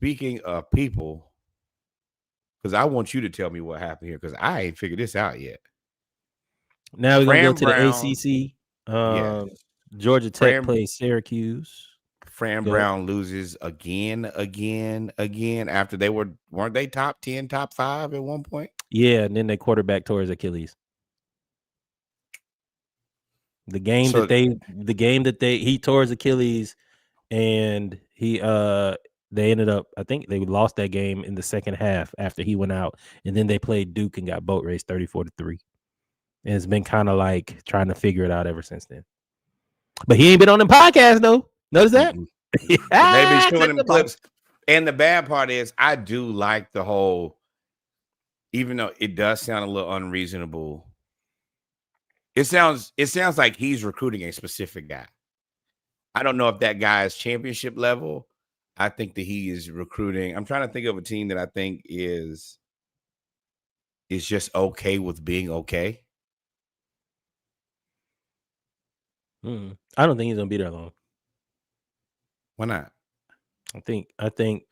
Speaking of people, because I want you to tell me what happened here, because I ain't figured this out yet. Now we're gonna go Fran to the Brown, ACC. yes. Georgia Tech Fran plays Syracuse. Fran Go ahead. Brown loses again after weren't they top 10, top 5 at one point? Yeah, and then they quarterback tore his Achilles. The game So that he tore his Achilles, and they ended up, I think they lost that game in the second half after he went out, and then they played Duke and got boat raced 34-3. And it's been kind of like trying to figure it out ever since then. But he ain't been on them podcasts though. Notice that? but they be showing them clips. And the bad part is I do like the whole, even though it does sound a little unreasonable, it sounds like he's recruiting a specific guy. I don't know if that guy is championship level. I think that he is recruiting. I'm trying to think of a team that I think is just okay with being okay. I don't think he's gonna be there long. Why not? I think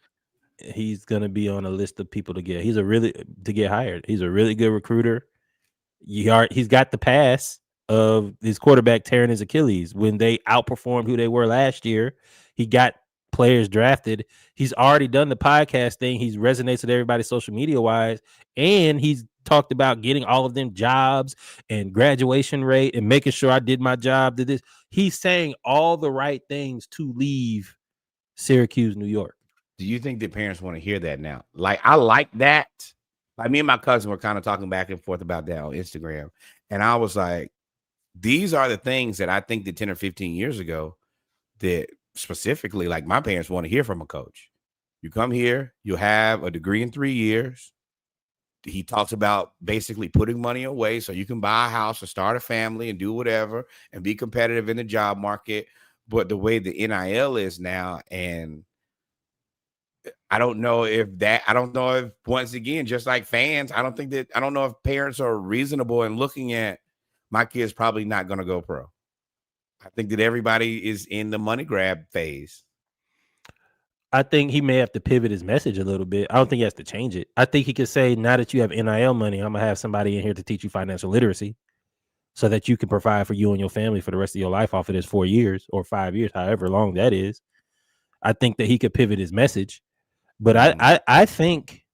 he's gonna be on a list of people to get. To get hired. He's a really good recruiter. He's got the pass of his quarterback tearing his Achilles when they outperformed who they were last year. He got players drafted. He's already done the podcast thing. He's resonates with everybody social media wise, and he's talked about getting all of them jobs and graduation rate and making sure I did my job. Did this? He's saying all the right things to leave Syracuse, New York. Do you think that parents want to hear that now? Like, I like that. Like, me and my cousin were kind of talking back and forth about that on Instagram. And I was like, these are the things that I think that 10 or 15 years ago that specifically, like, my parents want to hear from a coach. You come here, you have a degree in 3 years. He talks about basically putting money away so you can buy a house and start a family and do whatever and be competitive in the job market. But the way the NIL is now, and I don't know if, once again, just like fans, I don't know if parents are reasonable in looking at my kid's probably not going to go pro. I think that everybody is in the money grab phase. I think he may have to pivot his message a little bit. I don't think he has to change it. I think he could say, now that you have NIL money, I'm going to have somebody in here to teach you financial literacy so that you can provide for you and your family for the rest of your life off of this 4 years or 5 years, however long that is. I think that he could pivot his message. But I think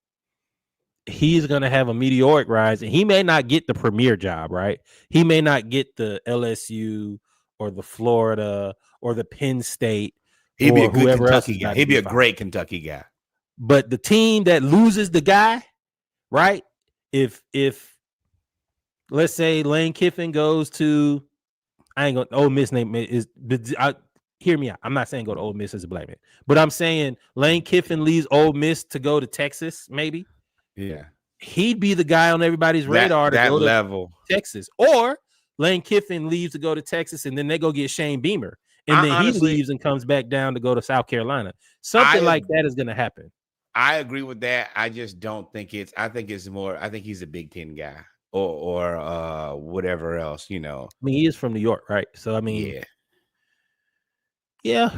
he's going to have a meteoric rise, and he may not get the premier job, right? He may not get the LSU or the Florida or the Penn State. He'd be a good Kentucky guy. He'd be a great Kentucky guy. But the team that loses the guy, right? If let's say Lane Kiffin goes to, Ole Miss name is, hear me out. I'm not saying go to Ole Miss as a black man, but I'm saying Lane Kiffin leaves Ole Miss to go to Texas, maybe. Yeah. He'd be the guy on everybody's radar to go to Texas. Or Lane Kiffin leaves to go to Texas, and then they go get Shane Beamer. And then honestly, he leaves and comes back down to go to South Carolina. Something like that is going to happen. I agree with that. I just don't think I think he's a Big Ten guy or whatever else, you know. I mean, he is from New York, right? So, I mean, yeah.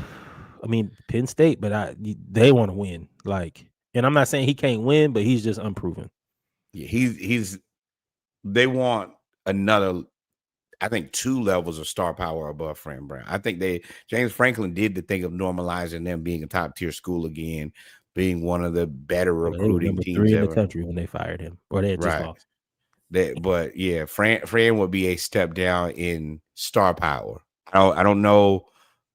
I mean, Penn State, but they want to win. Like, and I'm not saying he can't win, but he's just unproven. Yeah, they want another, I think, 2 levels of star power above Fran Brown. I think James Franklin did the thing of normalizing them being a top tier school again, being one of the better recruiting teams 3 in the country when they fired him, or they had just lost. But yeah, Fran would be a step down in star power. I don't know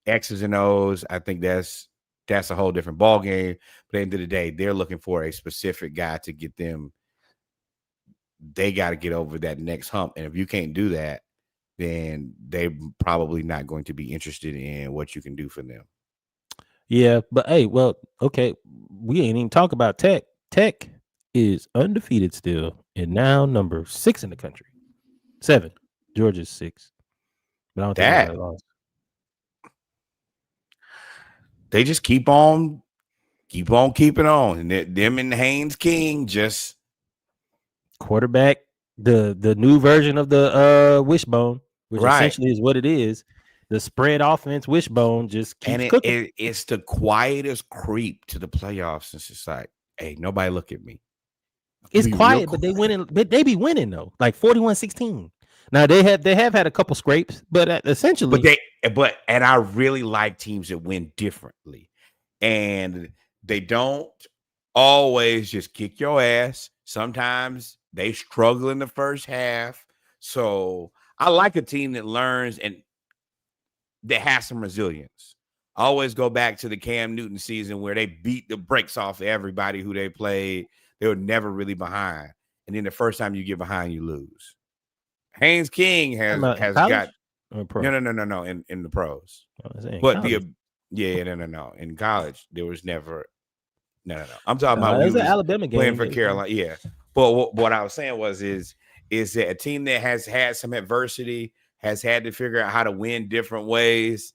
X's and O's. I think that's a whole different ball game. But at the end of the day, they're looking for a specific guy to get them. They got to get over that next hump, and if you can't do that, then they're probably not going to be interested in what you can do for them. Yeah, but hey, well, okay, we ain't even talk about Tech. Tech is undefeated still, and now number 6 in the country. 7. Georgia's 6. But I don't think they lost. They just keep on keeping on, and them and Haynes King just quarterback, the new version of the wishbone, which essentially is what it is. The spread offense, wishbone just keeps And cooking. it's the quietest creep to the playoffs. It's just like, hey, nobody look at me. It's Be real quiet, but they winning. But they be winning though, like 41-16. Now they have had a couple scrapes, but essentially, and I really like teams that win differently, and they don't always just kick your ass. Sometimes they struggle in the first half. So I like a team that learns and that has some resilience. I always go back to the Cam Newton season where they beat the brakes off of everybody who they played. They were never really behind. And then the first time you get behind, you lose. Haynes King has got pro? No in the pros. But no. In college, there was never no. I'm talking about it was an Alabama game playing for Carolina. Yeah. But what I was saying is that a team that has had some adversity, has had to figure out how to win different ways.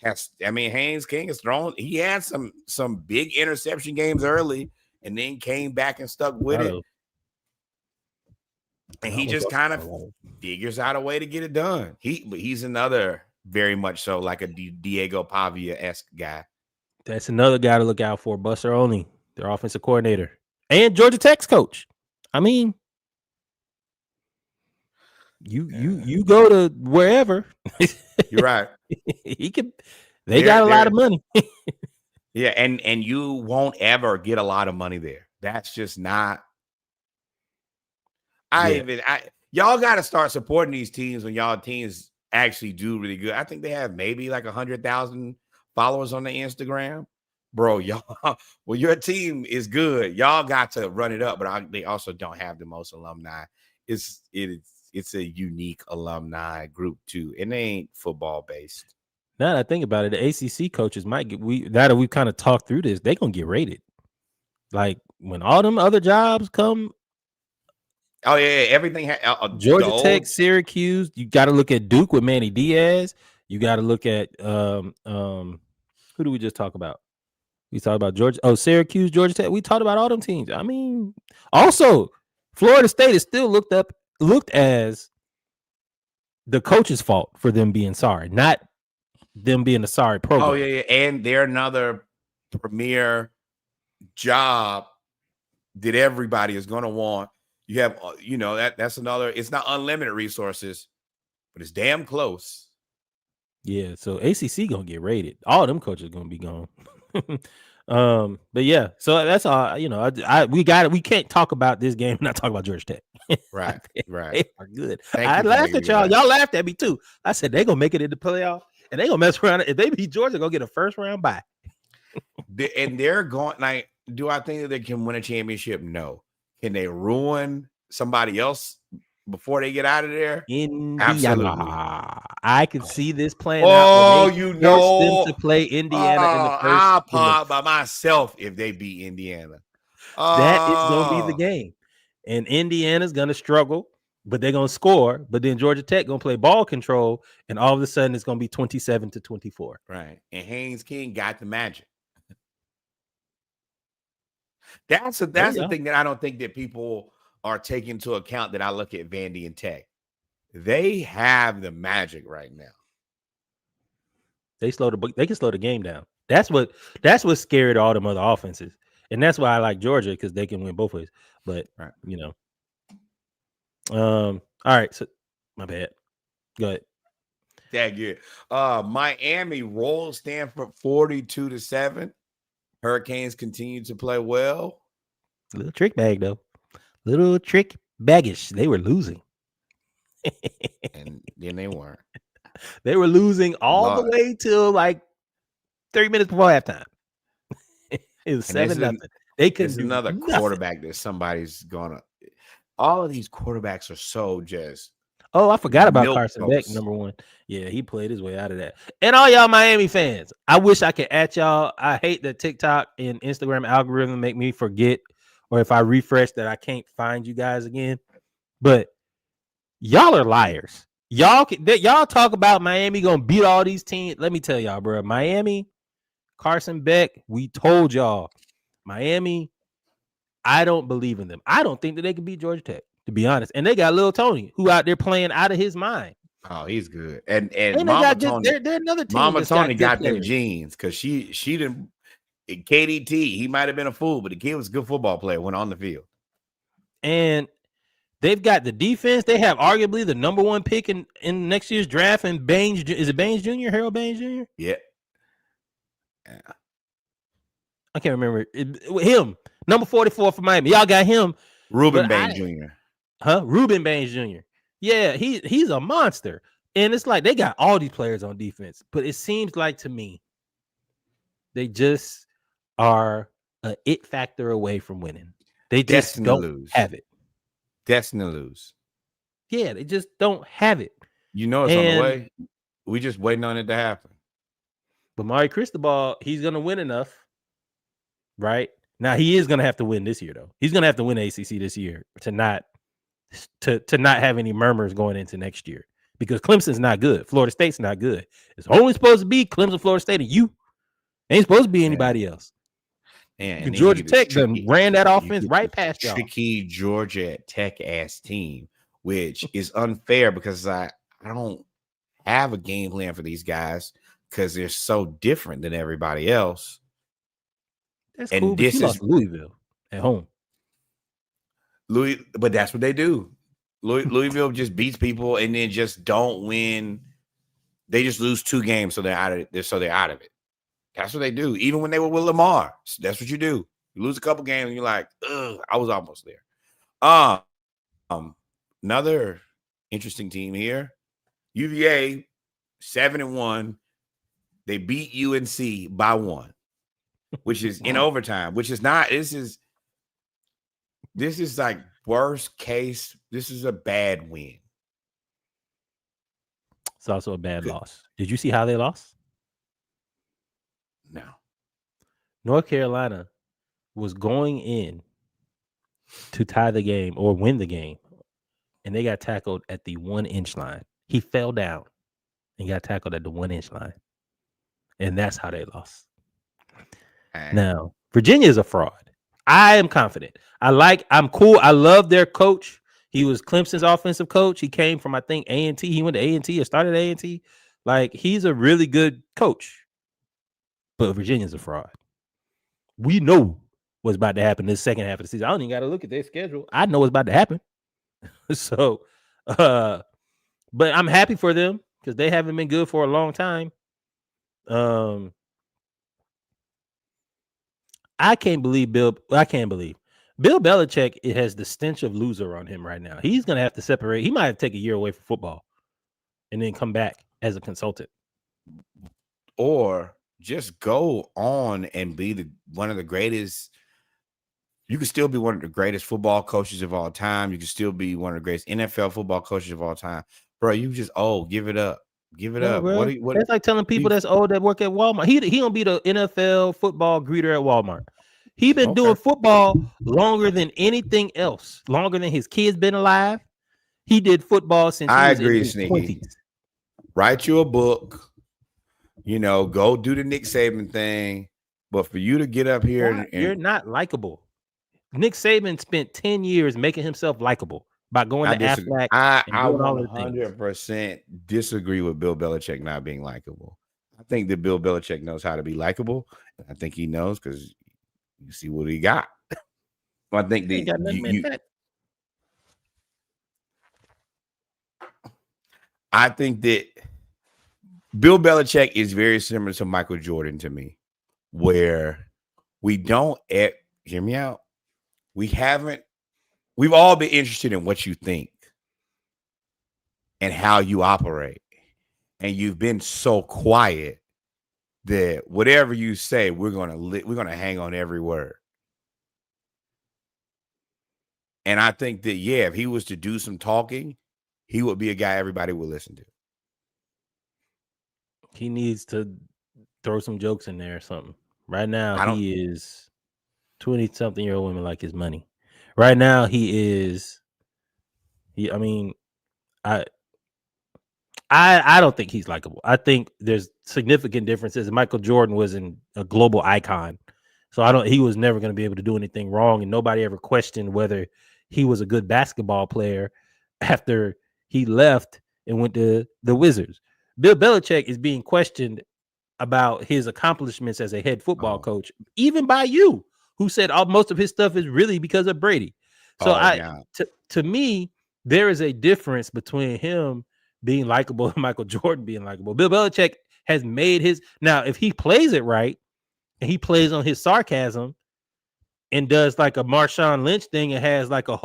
Haynes King has thrown. He had some big interception games early, and then came back and stuck with it. And he just kind of figures out a way to get it done. He's another very much so like a Diego Pavia-esque guy. That's another guy to look out for. Buster Olney, their offensive coordinator, and Georgia Tech's coach. I mean, you go to wherever. You're right. They got a lot of money. Yeah, and you won't ever get a lot of money there. That's just not. Y'all got to start supporting these teams when y'all teams actually do really good. I think they have maybe like 100,000 followers on the Instagram, bro. Y'all, well, your team is good. Y'all got to run it up, but they also don't have the most alumni. It's a unique alumni group too, and they ain't football based. Now that I think about it, the ACC coaches might get now that we've kind of talked through this, they gonna get rated. Like when all them other jobs come. Oh yeah, everything. Georgia Tech, Syracuse. You got to look at Duke with Manny Diaz. You got to look at who do we just talk about? We talked about Georgia. Oh, Syracuse, Georgia Tech. We talked about all them teams. I mean, also Florida State is still looked as the coach's fault for them being sorry, not them being a sorry program. Oh yeah, and they're another premier job that everybody is going to want. You have, that's another. It's not unlimited resources, but it's damn close. Yeah, so ACC gonna get rated. All them coaches gonna be gone. But yeah, so that's all. We got it. We can't talk about this game and not talk about Georgia Tech. Right. They are good. I laughed at y'all. Y'all laughed at me too. I said they gonna make it in the playoff and they gonna mess around. If they beat Georgia, go get a first round bye. And they're going. Like, do I think that they can win a championship? No. Can they ruin somebody else before they get out of there? Indiana. Absolutely. I can see this playing out. Force them to play Indiana in the first. I'll pop by myself if they beat Indiana. That is going to be the game. And Indiana's going to struggle, but they're going to score. But then Georgia Tech going to play ball control, and all of a sudden it's going to be 27-24. Right. And Haynes King got the magic. That's the thing that I don't think that people are taking into account that I look at Vandy and Tech. They have the magic right now. They can slow the game down. That's what scared all them other offenses. And that's why I like Georgia, because they can win both ways. But all right. So my bad. Go ahead. That good. Miami rolled Stanford 42-7. Hurricanes continue to play well. Little trick bag, though. Little trick baggish. They were losing. And then they weren't. They were losing all the way till like 30 minutes before halftime. It was 7-0. They couldn't do another nothing. Quarterback that somebody's gonna. All of these quarterbacks are so just. Oh, I forgot about Carson Beck, number one. Yeah, he played his way out of that. And all y'all Miami fans, I wish I could at y'all. I hate that TikTok and Instagram algorithm make me forget, or if I refresh that I can't find you guys again. But y'all are liars. Y'all talk about Miami gonna beat all these teams. Let me tell y'all, bro. Miami, Carson Beck, we told y'all. Miami, I don't believe in them. I don't think that they can beat Georgia Tech, to be honest. And they got Lil Tony, who out there playing out of his mind. Oh, he's good. And And they Mama got good. Tony, They're another team Mama that's Tony got got them players. genes because she didn't. KDT, he might have been a fool, but the kid was a good football player when on the field. And they've got the defense. They have arguably the number 1 pick in next year's draft. And Baines, is it Baines Jr., Harold Baines Jr.? Yeah. I can't remember. Him, number 44 for Miami. Y'all got him. Ruben Bain Jr. Ruben Bain Jr. Yeah, he's a monster. And it's like they got all these players on defense. But it seems like to me, they just are an it factor away from winning. They just Destined don't to lose. have it. Destined to lose. Yeah, they just don't have it. You know it's on the way. We just waiting on it to happen. But Mari Cristobal, he's going to win enough, right? Now, he is going to have to win this year, though. He's going to have to win ACC this year to not have any murmurs going into next year because Clemson's not good. Florida State's not good. It's only supposed to be Clemson, Florida State, and you. Ain't supposed to be anybody else. And Georgia Tech done ran that offense right past y'all. Tricky Georgia Tech ass team, which is unfair because I don't have a game plan for these guys because they're so different than everybody else. That's cool, but you lost Louisville at home. But that's what they do. Louisville just beats people and then just don't win. They just lose 2 games, so they're out of it. So they're out of it. That's what they do. Even when they were with Lamar, that's what you do. You lose a couple games, and you're like, "Ugh, I was almost there." Another interesting team here, UVA, 7-1. They beat UNC by 1, which is in overtime. Which is not. This is like worst case. This is a bad win. It's also a bad loss. Did you see how they lost? No. North Carolina was going in to tie the game or win the game, and they got tackled at the 1-inch line. He fell down and got tackled at the 1-inch line, and that's how they lost. Now, Virginia is a fraud. I am confident. I'm cool. I love their coach. He was Clemson's offensive coach. He came from, I think, A&T. He went to A&T or started at A&T. Like, he's a really good coach. But Virginia's a fraud. We know what's about to happen this second half of the season. I don't even got to look at their schedule. I know what's about to happen. So, but I'm happy for them because they haven't been good for a long time. I can't believe Bill Belichick, it has the stench of loser on him right now. He's going to have to separate. He might have to take a year away from football and then come back as a consultant. Or just go on and be one of the greatest. You can still be one of the greatest football coaches of all time. You can still be one of the greatest NFL football coaches of all time. Bro, you just give it up. Give it up. Bro. That's like telling people that's old that work at Walmart. He don't be the NFL football greeter at Walmart. He been doing football longer than anything else. Longer than his kids been alive. He did football since I he was agree, in his Sneaky. 20s. Write you a book. Go do the Nick Saban thing. But for you to get up here you're not likable. Nick Saban spent 10 years making himself likable by going to Aflac. I 100% disagree with Bill Belichick not being likable. I think that Bill Belichick knows how to be likable. I think he knows because you see what he got. I think I think that Bill Belichick is very similar to Michael Jordan to me, where we don't hear me out. We've all been interested in what you think and how you operate. And you've been so quiet that whatever you say, we're gonna hang on every word. And I think that, if he was to do some talking, he would be a guy everybody would listen to. He needs to throw some jokes in there or something. Right now, he is 20-something-year-old women like his money. Right now, I don't think he's likable. I think there's significant differences. Michael Jordan was a global icon. So he was never going to be able to do anything wrong. And nobody ever questioned whether he was a good basketball player after he left and went to the Wizards. Bill Belichick is being questioned about his accomplishments as a head football coach, even by you, who said most of his stuff is really because of Brady. So to me, there is a difference between him being likable and Michael Jordan being likable. Bill Belichick has made his, now if he plays it right and he plays on his sarcasm and does like a Marshawn Lynch thing and has like a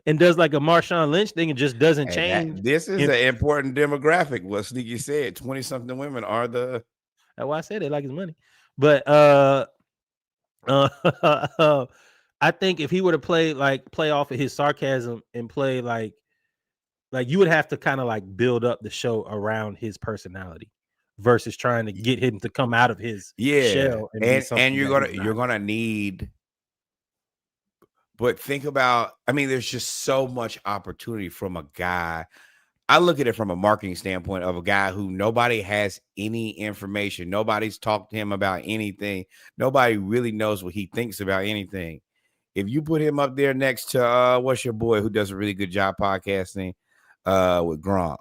and does like a Marshawn Lynch thing and just doesn't change. This is an important demographic. What Sneaky said, 20-something women are the. That's why I said they like his money. But I think if he were to play off of his sarcasm and play like you would have to kind of like build up the show around his personality versus trying to get him to come out of his shell. And you're gonna need. But think about, I mean, there's just so much opportunity from a guy. I look at it from a marketing standpoint of a guy who nobody has any information. Nobody's talked to him about anything. Nobody really knows what he thinks about anything. If you put him up there next to what's your boy who does a really good job podcasting with Gronk,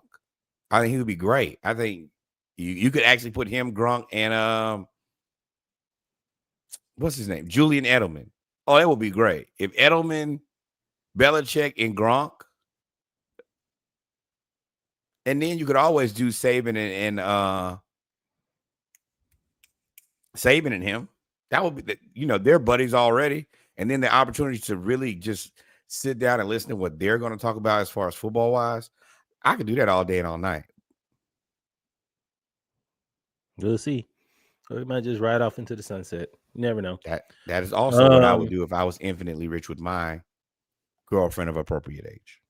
I think he would be great. I think you could actually put him, Gronk, and what's his name? Julian Edelman. Oh, that would be great. If Edelman, Belichick, and Gronk, and then you could always do Saban and Saban and him. That would be, they're buddies already. And then the opportunity to really just sit down and listen to what they're going to talk about as far as football wise. I could do that all day and all night. We'll see. Or we might just ride off into the sunset. You never know. That is also what I would do if I was infinitely rich with my girlfriend of appropriate age.